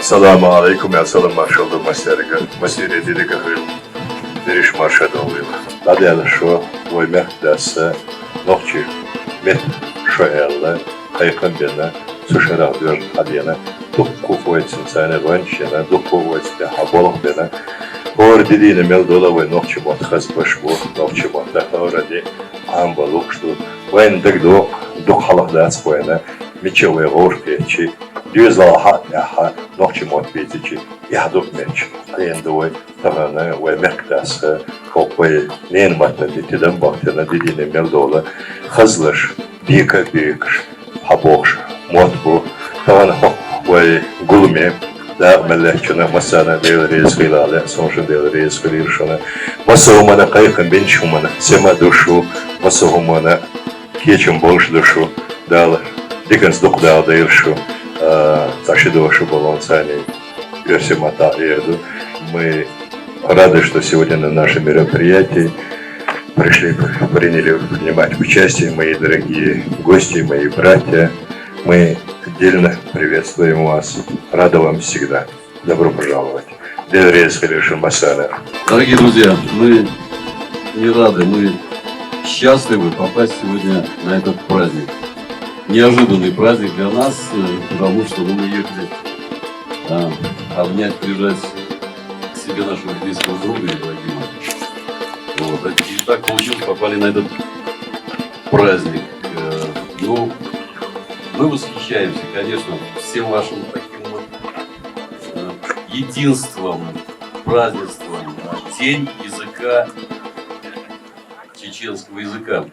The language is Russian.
Assalamu alaikum, assalam marshal мастерика, мастерия дедика хвил, дериш маршада уила. Надя шо, воймях даса, ночи, мет шоэлла, хайхан бена, сушара дер адена, дукку фуэтсин сайна ванчена, дукку фуэтсин хаболах бена. Хор дедина мел долавой ночи мот хазбашбу, ночи мот дахаради, амбалук что, вайн дагдо, дук халах дац война, мечевые горки, Düzalha yaha nokçi modbetici yahduk menç. Ayındıvay tamamına ve mektası kokvay neyin matna ditiden baktığına dediğine meldoğla hızlış, büyük habokş, modbu tamamına kokvay gulme da mellekçine masana devreyiz hilale, sonşun devreyiz hilirşana. Masa humana kayıkın benç humana, sema duşu, masa humana keçin bolş duşu, dağlı. Дикенс докуда дальше, Ташидовашу Балансани, Версимата Эду. Мы рады, что сегодня на нашем мероприятии приняли принимать участие мои дорогие гости, мои братья. Мы отдельно приветствуем вас. Рады вам всегда. Добро пожаловать. Дорогие друзья, мы не рады, мы счастливы попасть сегодня на этот праздник. Неожиданный праздник для нас, потому что мы уехали обнять, прижать к себе нашего близкого друга Ибрагима. Вот. И так получилось, попали на этот праздник. Ну, мы восхищаемся, конечно, всем вашим таким вот единством, празднеством, день языка, чеченского языка.